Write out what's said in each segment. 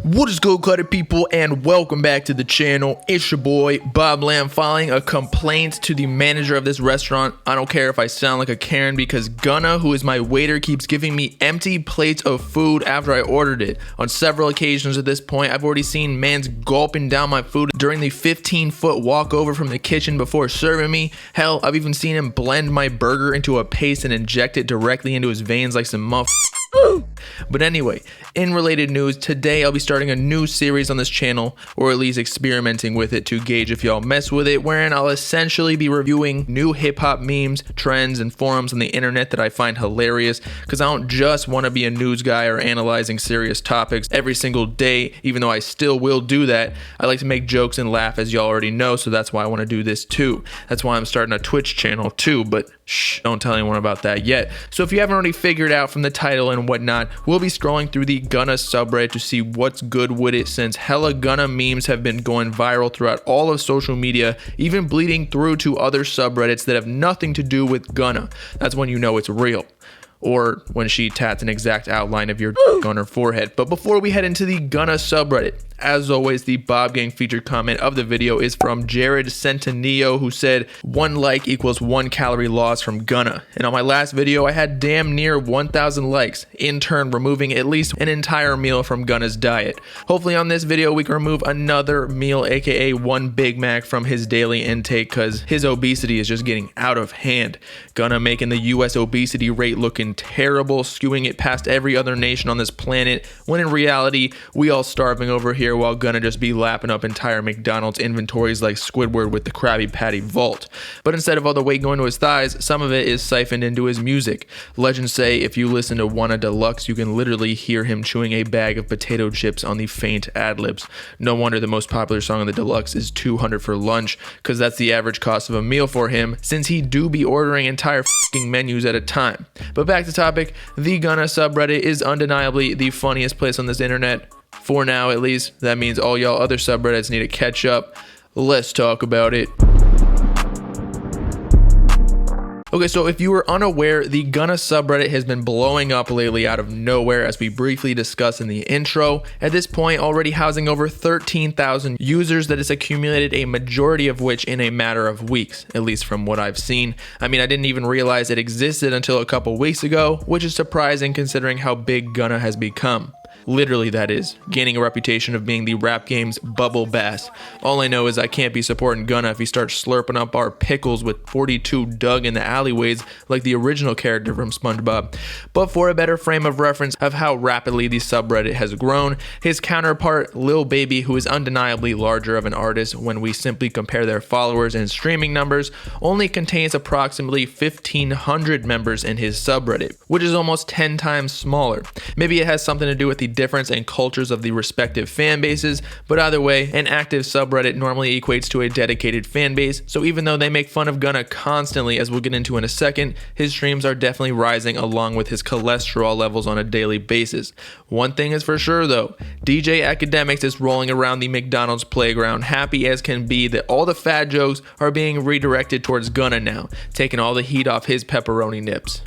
What is good, cluttered people, and welcome back to the channel. It's your boy Bobbalam filing a complaint to the manager of this restaurant. I don't care if I sound like a Karen because Gunna, who is my waiter, keeps giving me empty plates of food after I ordered it. On several occasions at this point, I've already seen mans gulping down my food during the 15-foot walk over from the kitchen before serving me. Hell, I've even seen him blend my burger into a paste and inject it directly into his veins like some muff. But anyway, in related news, today I'll be starting a new series on this channel, or at least experimenting with it to gauge if y'all mess with it, wherein I'll essentially be reviewing new hip-hop memes, trends, and forums on the internet that I find hilarious, because I don't just want to be a news guy or analyzing serious topics every single day, even though I still will do that. I like to make jokes and laugh, as y'all already know, so that's why I want to do this too. That's why I'm starting a Twitch channel too, but shh, don't tell anyone about that yet. So if you haven't already figured out from the title and whatnot, we'll be scrolling through the Gunna subreddit to see what's good with it, since hella Gunna memes have been going viral throughout all of social media, even bleeding through to other subreddits that have nothing to do with Gunna. That's when you know it's real. Or when she tats an exact outline of your on her forehead. But before we head into the Gunna subreddit, as always, the Bob Gang featured comment of the video is from Jared Centennial, who said 1 like equals 1 calorie loss from Gunna. And on my last video, I had damn near 1,000 likes, in turn removing at least an entire meal from Gunna's diet. Hopefully on this video, we can remove another meal, aka 1 Big Mac, from his daily intake, because his obesity is just getting out of hand. Gunna making the US obesity rate looking terrible, skewing it past every other nation on this planet, when in reality, we all starving over here while Gunna just be lapping up entire McDonald's inventories like Squidward with the Krabby Patty vault. But instead of all the weight going to his thighs, some of it is siphoned into his music. Legends say if you listen to Wanna Deluxe, you can literally hear him chewing a bag of potato chips on the faint ad-libs. No wonder the most popular song on the Deluxe is $200 for lunch, because that's the average cost of a meal for him, since he do be ordering entire f***ing menus at a time. But back to topic, the Gunna subreddit is undeniably the funniest place on this internet. For now, at least. That means all y'all other subreddits need to catch up. Let's talk about it. Okay, so if you were unaware, the Gunna subreddit has been blowing up lately out of nowhere, as we briefly discussed in the intro. At this point, already housing over 13,000 users that has accumulated, a majority of which in a matter of weeks, at least from what I've seen. I mean, I didn't even realize it existed until a couple weeks ago, which is surprising considering how big Gunna has become. Literally, that is, gaining a reputation of being the rap game's bubble bass. All I know is I can't be supporting Gunna if he starts slurping up our pickles with 42 dug in the alleyways like the original character from SpongeBob. But for a better frame of reference of how rapidly the subreddit has grown, his counterpart, Lil Baby, who is undeniably larger of an artist when we simply compare their followers and streaming numbers, only contains approximately 1,500 members in his subreddit, which is almost 10 times smaller. Maybe it has something to do with the difference in cultures of the respective fan bases, but either way, an active subreddit normally equates to a dedicated fan base, so even though they make fun of Gunna constantly, as we'll get into in a second, his streams are definitely rising along with his cholesterol levels on a daily basis. One thing is for sure though, DJ Academics is rolling around the McDonald's playground happy as can be that all the fat jokes are being redirected towards Gunna now, taking all the heat off his pepperoni nips.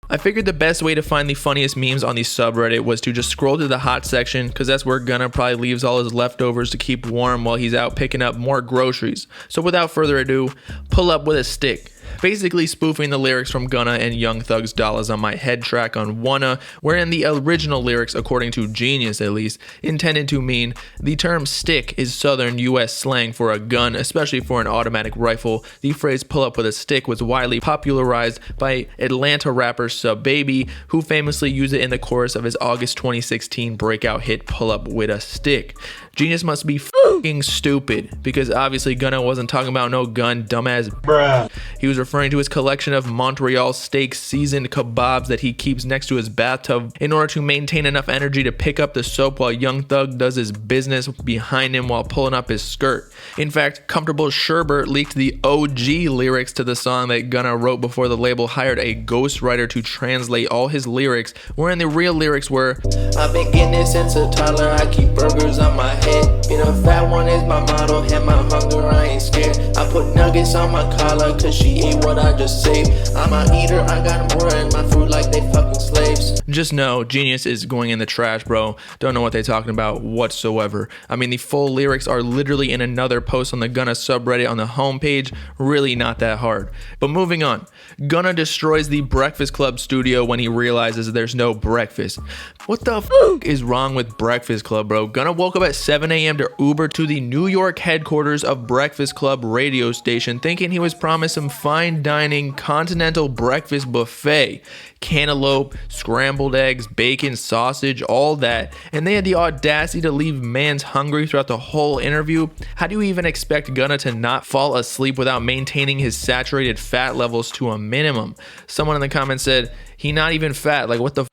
I figured the best way to find the funniest memes on the subreddit was to just scroll to the hot section, because that's where Gunna probably leaves all his leftovers to keep warm while he's out picking up more groceries. So without further ado, pull up with a stick. Basically spoofing the lyrics from Gunna and Young Thug's Dollars on My Head track on Wanna, wherein the original lyrics, according to Genius at least, intended to mean the term stick is southern US slang for a gun, especially for an automatic rifle. The phrase pull up with a stick was widely popularized by Atlanta rapper SubBaby, who famously used it in the chorus of his August 2016 breakout hit Pull Up With a Stick. Genius must be f***ing stupid, because obviously Gunna wasn't talking about no gun, dumbass bruh. He was referring to his collection of Montreal steak seasoned kebabs that he keeps next to his bathtub in order to maintain enough energy to pick up the soap while Young Thug does his business behind him while pulling up his skirt. In fact, Comfortable Sherbert leaked the OG lyrics to the song that Gunna wrote before the label hired a ghostwriter to translate all his lyrics, wherein the real lyrics were, I've been getting it since a toddler, I keep burgers on my head. Being a fat one is my motto, and my hunger, I ain't scared. I put nuggets on my collar, cause she ate what I just saved. I'm a eater, I got more in my food like they fucking slave. waves. Just know, genius is going in the trash, bro. Don't know what they're talking about whatsoever. I mean, the full lyrics are literally in another post on the Gunna subreddit on the homepage. Really not that hard. But moving on. Gunna destroys the Breakfast Club studio when he realizes there's no breakfast. What the f is wrong with Breakfast Club, bro? Gunna woke up at 7 a.m. to Uber to the New York headquarters of Breakfast Club radio station, thinking he was promised some fine dining continental breakfast buffet. Cantaloupe, scrambled eggs, bacon, sausage, all that. And they had the audacity to leave mans hungry throughout the whole interview. How do you even expect Gunna to not fall asleep without maintaining his saturated fat levels to a minimum? Someone in the comments said, he not even fat, like what the f?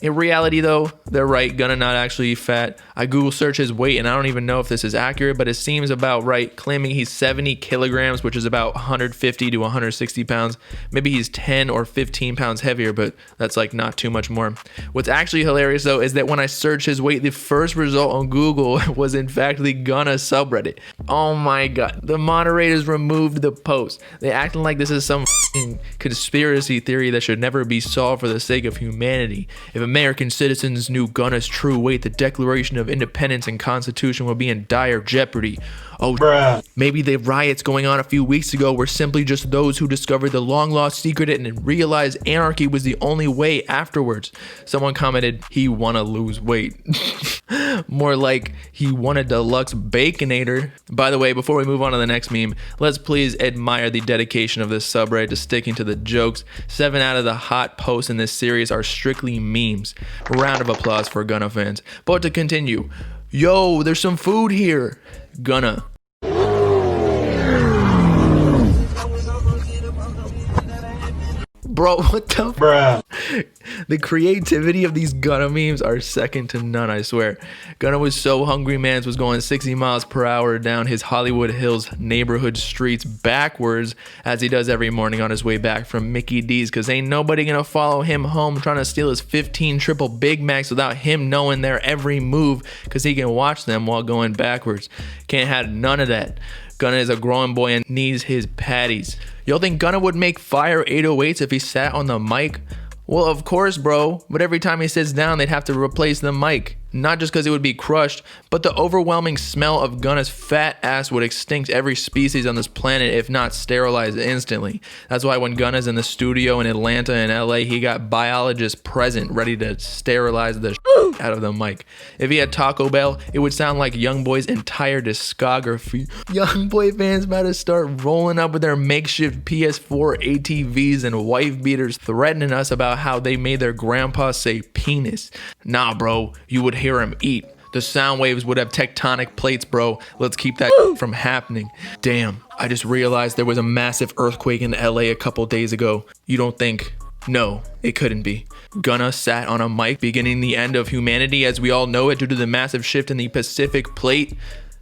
In reality though, they're right, Gunna not actually fat. I Google search his weight and I don't even know if this is accurate, but it seems about right, claiming he's 70 kilograms, which is about 150 to 160 pounds. Maybe he's 10 or 15 pounds heavier, but that's like not too much more. What's actually hilarious though is that when I search his weight, the first result on Google was in fact the Gunna subreddit. Oh my god, the moderators removed the post. They acting like this is some conspiracy theory that should never be solved for the sake of humanity. If American citizens knew Gunna's true weight, the Declaration of Independence and Constitution would be in dire jeopardy. Oh, bruh. Maybe the riots going on a few weeks ago were simply just those who discovered the long lost secret and realized anarchy was the only way afterwards. Someone commented, he wanna lose weight. More like he won a deluxe baconator. By the way, before we move on to the next meme, let's please admire the dedication of this subreddit to sticking to the jokes. 7 out of the hot posts in this series are strictly memes. Round of applause for Gunna fans. But to continue, yo, there's some food here. Gunna. Bro, what the bruh? The creativity of these Gunna memes are second to none, I swear. Gunna was so hungry, mans was going 60 miles per hour down his Hollywood Hills neighborhood streets backwards, as he does every morning on his way back from Mickey D's, cause ain't nobody gonna follow him home trying to steal his 15 triple Big Macs without him knowing their every move, cause he can watch them while going backwards. Can't have none of that. Gunna is a growing boy and needs his patties. Y'all think Gunna would make fire 808s if he sat on the mic? Well, of course, bro, but every time he sits down, they'd have to replace the mic. Not just because it would be crushed, but the overwhelming smell of Gunna's fat ass would extinct every species on this planet if not sterilized instantly. That's why when Gunna's in the studio in Atlanta and LA, he got biologists present ready to sterilize the out of the mic. If he had Taco Bell, it would sound like Youngboy's entire discography. Youngboy fans about to start rolling up with their makeshift PS4 ATVs and wife beaters threatening us about how they made their grandpa say penis. Nah, bro, you would hear him eat. The sound waves would have tectonic plates, bro. Let's keep that from happening. Damn, I just realized there was a massive earthquake in LA a couple days ago. You don't think? No, it couldn't be. Gunna sat on a mic beginning the end of humanity as we all know it due to the massive shift in the Pacific plate.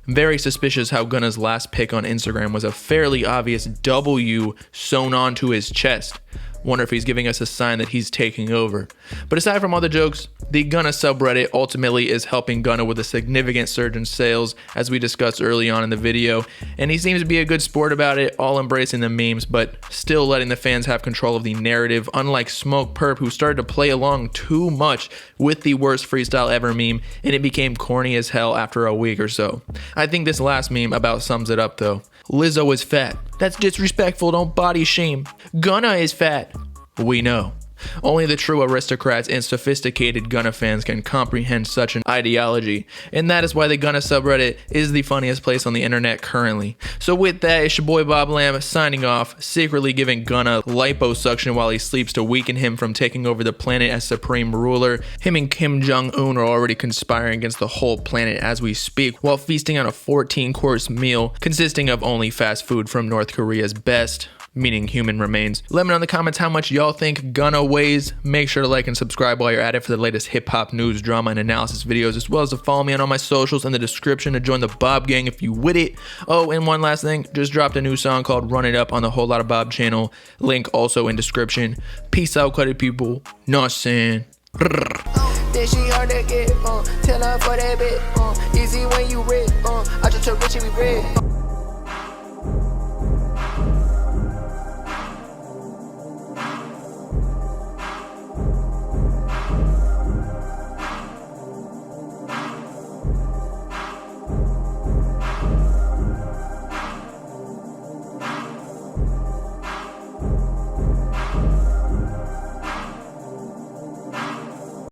Very suspicious how Gunna's last pic on Instagram was a fairly obvious W sewn onto his chest. Wonder if he's giving us a sign that he's taking over. But aside from all the jokes, the Gunna subreddit ultimately is helping Gunna with a significant surge in sales, as we discussed early on in the video, and he seems to be a good sport about it, all embracing the memes, but still letting the fans have control of the narrative, unlike Smoke Perp, who started to play along too much with the worst freestyle ever meme, and it became corny as hell after a week or so. I think this last meme about sums it up though. Lizzo is fat. That's disrespectful, don't body shame. Gunna is fat. We know. Only the true aristocrats and sophisticated Gunna fans can comprehend such an ideology, and that is why the Gunna subreddit is the funniest place on the internet currently. So with that, it's your boy Bobbalam signing off, secretly giving Gunna liposuction while he sleeps to weaken him from taking over the planet as supreme ruler. Him and Kim Jong-un are already conspiring against the whole planet as we speak, while feasting on a 14-course meal consisting of only fast food from North Korea's best, meaning human remains. Let me know in the comments how much y'all think Gunna weighs. Make sure to like and subscribe while you're at it for the latest hip-hop news, drama, and analysis videos, as well as to follow me on all my socials in the description to join the Bob gang if you with it. Oh, and one last thing, just dropped a new song called Run It Up on the Whole Lotta Bob channel. Link also in description. Peace out, cutty people. Not saying. Then she hard to get, tell her for that bit, easy when you rip, I just a rich and we red.